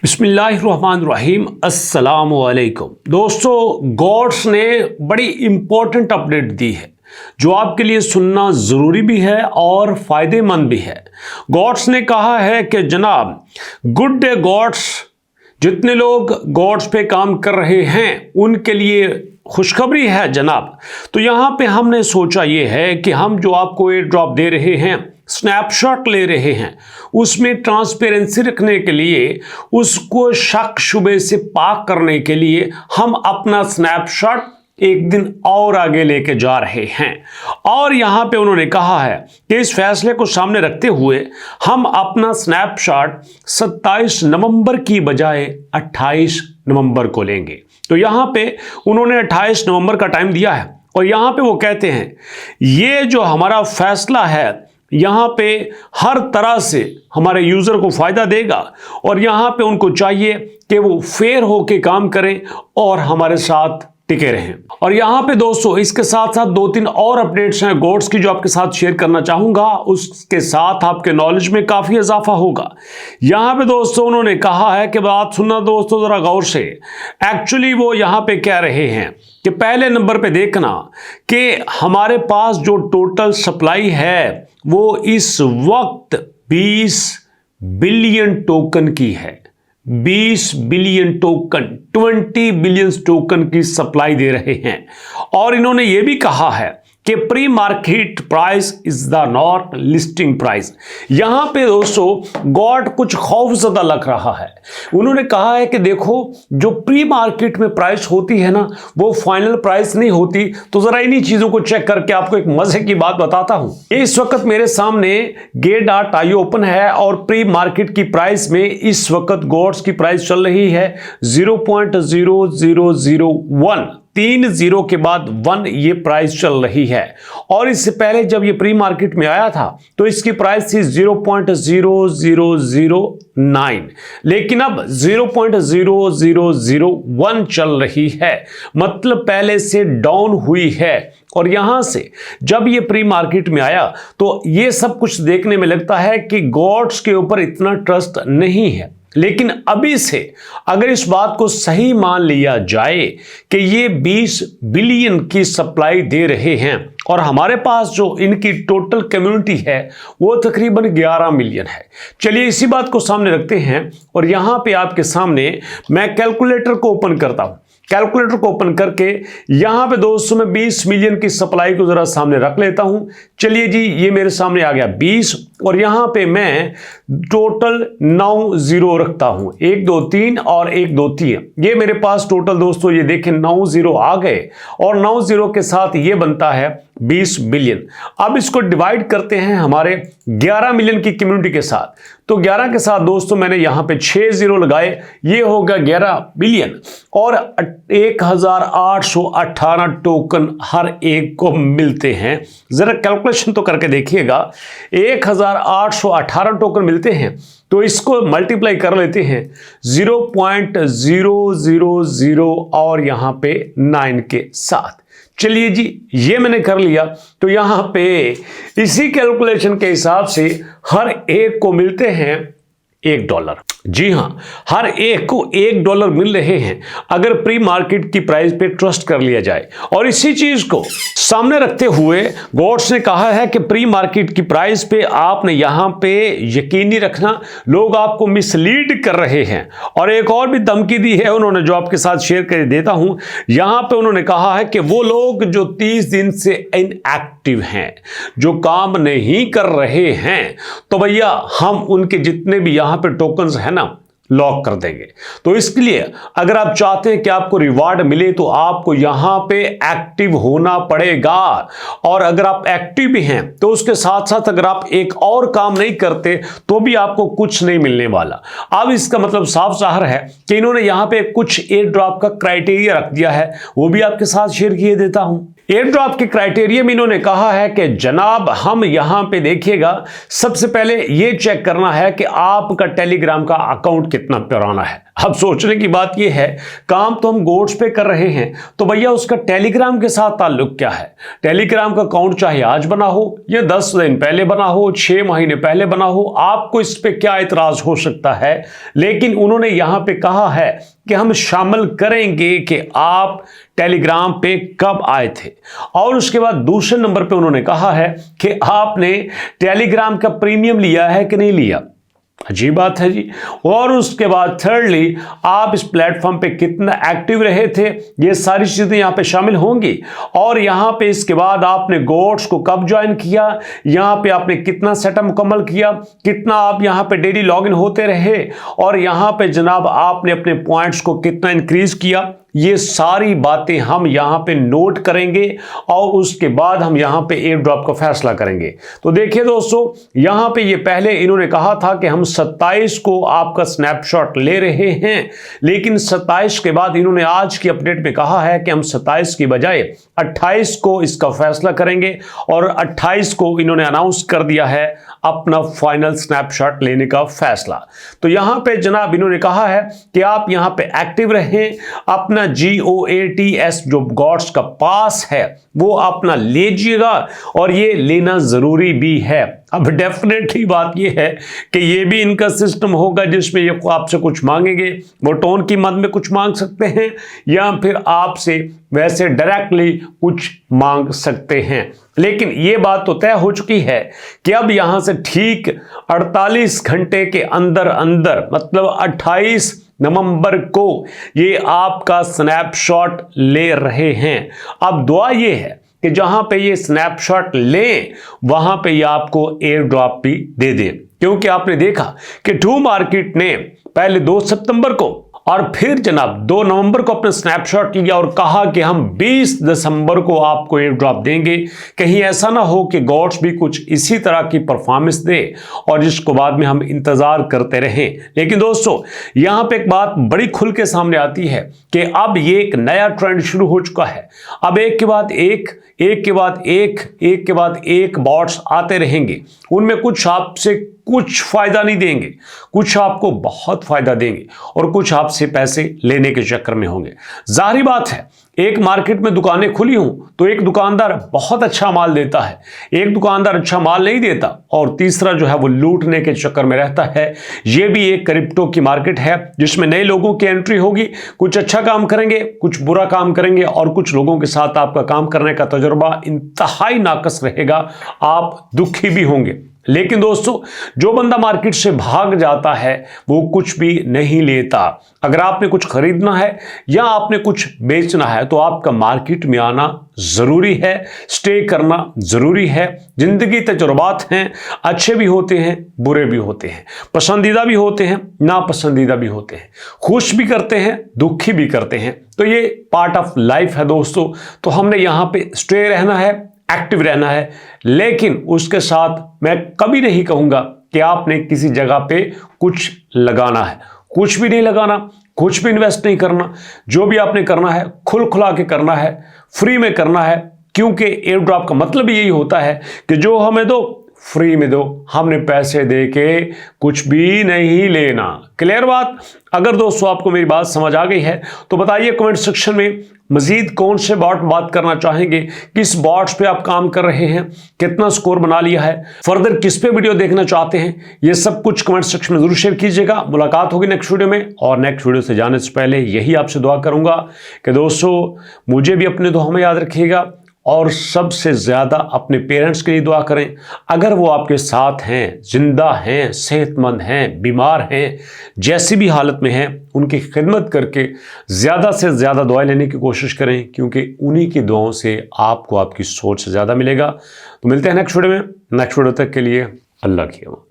बिस्मिल्लाहिर्रहमानिर्रहीम अस्सलामुअलैकुम। दोस्तों, गॉड्स ने बड़ी इंपॉर्टेंट अपडेट दी है जो आपके लिए सुनना ज़रूरी भी है और फ़ायदेमंद भी है। गॉड्स ने कहा है कि जनाब, गुड डे गॉड्स, जितने लोग गॉड्स पे काम कर रहे हैं उनके लिए खुशखबरी है जनाब। तो यहाँ पे हमने सोचा ये है कि हम जो आपको एयर ड्रॉप दे रहे हैं, स्नैपशॉट ले रहे हैं, उसमें ट्रांसपेरेंसी रखने के लिए, उसको शक शुबे से पाक करने के लिए हम अपना स्नैपशॉट एक दिन और आगे लेके जा रहे हैं। और यहां पे उन्होंने कहा है कि इस फैसले को सामने रखते हुए हम अपना स्नैपशॉट 27 नवंबर की बजाय 28 नवंबर को लेंगे। तो यहां पे उन्होंने 28 नवंबर का टाइम दिया है और यहां पे वो कहते हैं ये जो हमारा फैसला है यहां पे हर तरह से हमारे यूजर को फायदा देगा और यहां पे उनको चाहिए कि वो फेयर होके काम करें और हमारे साथ टिके रहें। और यहां पे दोस्तों इसके साथ साथ 2-3 और अपडेट्स हैं गॉड्स की जो आपके साथ शेयर करना चाहूंगा, उसके साथ आपके नॉलेज में काफी इजाफा होगा। यहां पे दोस्तों उन्होंने कहा है कि बात सुनना दोस्तों जरा गौर से। एक्चुअली वो यहां पे कह रहे हैं कि पहले नंबर पे देखना कि हमारे पास जो टोटल सप्लाई है वो इस वक्त 20 बिलियन टोकन की है। 20 बिलियन टोकन, 20 बिलियन टोकन की सप्लाई दे रहे हैं। और इन्होंने यह भी कहा है कि pre market price is the not listing price. यहां पे दोस्तों गॉड कुछ खौफजदा लग रहा है। उन्होंने कहा है कि देखो, जो प्री मार्केट में प्राइस होती है ना, वो फाइनल प्राइस नहीं होती। तो जरा इन्हीं चीजों को चेक करके आपको एक मजे की बात बताता हूं। इस वक्त मेरे सामने Gate.io ओपन है और प्री मार्केट की प्राइस में इस वक्त गॉड्स की प्राइस चल रही है 0.0001, 3 0 के बाद 1 ये प्राइस चल रही है। और इससे पहले जब ये प्री मार्केट में आया था तो इसकी प्राइस थी 0.0009, लेकिन अब 0.0001 चल रही है, मतलब पहले से डाउन हुई है। और यहां से जब ये प्री मार्केट में आया तो ये सब कुछ देखने में लगता है कि गॉड्स के ऊपर इतना ट्रस्ट नहीं है। लेकिन अभी से अगर इस बात को सही मान लिया जाए कि ये 20 बिलियन की सप्लाई दे रहे हैं और हमारे पास जो इनकी टोटल कम्युनिटी है वो तकरीबन 11 मिलियन है। चलिए इसी बात को सामने रखते हैं और यहां पे आपके सामने मैं कैलकुलेटर को ओपन करता हूं। कैलकुलेटर को ओपन करके यहां पे दोस्तों मैं 20 मिलियन की सप्लाई को जरा सामने रख लेता हूं। चलिए जी, ये मेरे सामने आ गया 20 और यहां पे मैं टोटल 9 0 रखता हूं, 1 2 3 और 1 2 3। ये मेरे पास टोटल दोस्तों ये देखें 9 0 आ गए और 9 0 के साथ ये बनता है 20 बिलियन। अब इसको डिवाइड करते हैं हमारे 11 मिलियन की कम्युनिटी के साथ। तो 11 के साथ दोस्तों मैंने यहां पे 6 0 लगाए, ये होगा 11 बिलियन और 1818 टोकन हर एक को मिलते हैं। जरा कैलकुलेशन तो करके देखिएगा, 1818 टोकन मिलते हैं तो इसको मल्टीप्लाई कर लेते हैं 0.000 और यहां पे 9 के साथ। चलिए जी, ये मैंने कर लिया। तो यहां पे इसी कैलकुलेशन के हिसाब से हर एक को मिलते हैं $1। जी हां, हर एक को $1 मिल रहे हैं अगर प्री मार्केट की प्राइस पे ट्रस्ट कर लिया जाए। और इसी चीज को सामने रखते हुए गॉड्स ने कहा है कि प्री मार्केट की प्राइस पे आपने यहां पे यकीनी रखना, लोग आपको मिसलीड कर रहे हैं। और एक और भी धमकी दी है उन्होंने जो आपके साथ शेयर कर देता हूं। यहां पे उन्होंने कहा है कि वो लोग जो 30 दिन से इनएक्टिव हैं, जो काम नहीं कर रहे हैं, तो भैया हम उनके जितने भी यहां पे टोकन्स है ना लॉक कर देंगे। तो इसके लिए अगर आप चाहते हैं कि आपको रिवार्ड मिले तो आपको यहां पे एक्टिव होना पड़ेगा। और अगर आप एक्टिव भी हैं तो उसके साथ साथ अगर आप एक और काम नहीं करते तो भी आपको कुछ नहीं मिलने वाला। अब इसका मतलब साफ जाहिर है कि इन्होंने यहां पे कुछ एयर ड्रॉप का क्राइटेरिया रख दिया है, वो भी आपके साथ शेयर किए देता हूं। एयर ड्रॉप के क्राइटेरिया में इन्होंने कहा है कि जनाब, हम यहां पे देखिएगा, सबसे पहले यह चेक करना है कि आपका टेलीग्राम का अकाउंट कितना पुराना है। अब सोचने की बात यह है, काम तो हम गोड्स पे कर रहे हैं, तो भैया उसका टेलीग्राम के साथ ताल्लुक क्या है? टेलीग्राम का अकाउंट चाहे आज बना हो या 10 दिन पहले बना हो, 6 महीने पहले बना हो, आपको इस पे क्या इतराज हो सकता है? लेकिन उन्होंने यहां पे कहा है कि हम शामिल करेंगे कि आप टेलीग्राम पे कब आए थे, और उसके बाद दूसरे नंबर पे उन्होंने कहा है कि आपने टेलीग्राम का प्रीमियम लिया है कि नहीं लिया। अजीब बात है जी। और उसके बाद थर्डली, आप इस प्लेटफॉर्म पे कितना एक्टिव रहे थे, ये सारी चीजें यहां पे शामिल होंगी। और यहां पे इसके बाद आपने गोड्स को कब ज्वाइन किया, यहां पे आपने कितना सेटअप मुकम्मल किया, कितना आप यहां पे डेली लॉगिन होते रहे, और यहां पे जनाब आपने अपने पॉइंट्स को कितना इंक्रीज किया, ये सारी बातें हम यहां पे नोट करेंगे और उसके बाद हम यहां पे एयर ड्रॉप का फैसला करेंगे। तो देखिए दोस्तों, यहां पे ये पहले इन्होंने कहा था कि हम 27 को आपका स्नैपशॉट ले रहे हैं, लेकिन 27 के बाद इन्होंने आज की अपडेट में कहा है कि हम 27 की बजाय 28 को इसका फैसला करेंगे, और 28 को इन्होंने अनाउंस कर दिया है अपना फाइनल स्नैपशॉट लेने का फैसला। तो यहां पे जनाब इन्होंने कहा है कि आप यहां पे एक्टिव रहें, अपना GOATS जो गॉड्स का पास है वो अपना लीजिएगा, और ये लेना जरूरी भी है। अब डेफिनेटली बात ये है कि ये भी इनका सिस्टम होगा जिसमें ये आपसे कुछ मांगेंगे, वो टोन की मद में कुछ मांग सकते हैं, या फिर आपसे वैसे डायरेक्टली कुछ मांग सकते हैं। लेकिन ये बात तो तय हो चुकी है कि अब यहां से ठीक 48 घंटे के अंदर अंदर, मतलब 28 नवंबर को ये आपका स्नैपशॉट ले रहे हैं। अब दुआ ये है कि जहां पे ये स्नैपशॉट लें वहां पे ये आपको एयर ड्रॉप भी दे दें, क्योंकि आपने देखा कि ट्रू मार्केट ने पहले 2 सितंबर को और फिर जनाब 2 नवंबर को अपना स्नैपशॉट लिया और कहा कि हम 20 दिसंबर को आपको एयर ड्रॉप देंगे। कहीं ऐसा ना हो कि गॉड्स भी कुछ इसी तरह की परफॉर्मेंस दे और जिसको बाद में हम इंतजार करते रहें। लेकिन दोस्तों, यहां पे एक बात बड़ी खुल के सामने आती है कि अब ये एक नया ट्रेंड शुरू हो चुका है। अब एक के बाद एक के बाद एक बॉट्स आते रहेंगे, उनमें कुछ आपसे कुछ फायदा नहीं देंगे, कुछ आपको बहुत फायदा देंगे, और कुछ आपसे पैसे लेने के चक्कर में होंगे। जाहिर बात है, एक मार्केट में दुकानें खुली हों तो एक दुकानदार बहुत अच्छा माल देता है, एक दुकानदार अच्छा माल नहीं देता, और तीसरा जो है वो लूटने के चक्कर में रहता है। ये भी एक क्रिप्टो की मार्केट है जिसमें नए लोगों की एंट्री होगी, कुछ अच्छा काम करेंगे, कुछ बुरा काम करेंगे, और कुछ लोगों के साथ आपका काम करने का तजुर्बा इंतहाई नाकस रहेगा, आप दुखी भी होंगे। लेकिन दोस्तों, जो बंदा मार्केट से भाग जाता है वो कुछ भी नहीं लेता। अगर आपने कुछ खरीदना है या आपने कुछ बेचना है तो आपका मार्केट में आना जरूरी है, स्टे करना जरूरी है। जिंदगी तजुर्बात हैं, अच्छे भी होते हैं, बुरे भी होते हैं, पसंदीदा भी होते हैं, नापसंदीदा भी होते हैं, खुश भी करते हैं, दुखी भी करते हैं। तो ये पार्ट ऑफ लाइफ है दोस्तों। तो हमने यहाँ पे स्टे रहना है, एक्टिव रहना है, लेकिन उसके साथ मैं कभी नहीं कहूंगा कि आपने किसी जगह पे कुछ लगाना है। कुछ भी नहीं लगाना, कुछ भी इन्वेस्ट नहीं करना। जो भी आपने करना है खुल खुला के करना है, फ्री में करना है, क्योंकि एयर ड्रॉप का मतलब यही होता है कि जो हमें दो फ्री में दो, हमने पैसे दे के कुछ भी नहीं लेना। क्लियर बात? अगर दोस्तों आपको मेरी बात समझ आ गई है तो बताइए कमेंट सेक्शन में मजीद कौन से बॉट बात करना चाहेंगे, किस बॉट्स पे आप काम कर रहे हैं, कितना स्कोर बना लिया है, फर्दर किस पे वीडियो देखना चाहते हैं, ये सब कुछ कमेंट सेक्शन में जरूर शेयर कीजिएगा। मुलाकात होगी नेक्स्ट वीडियो में, और नेक्स्ट वीडियो से जाने से पहले यही आपसे दुआ करूंगा कि दोस्तों मुझे भी अपने दुआ में याद रखिएगा, और सबसे ज़्यादा अपने पेरेंट्स के लिए दुआ करें। अगर वो आपके साथ हैं, जिंदा हैं, सेहतमंद हैं, बीमार हैं, जैसी भी हालत में हैं, उनकी खिदमत करके ज़्यादा से ज़्यादा दुआएं लेने की कोशिश करें, क्योंकि उन्हीं की दुआओं से आपको आपकी सोच से ज़्यादा मिलेगा। तो मिलते हैं नेक्स्ट वीडियो में। नेक्स्ट वीडियो तक के लिए अल्लाह की अमान।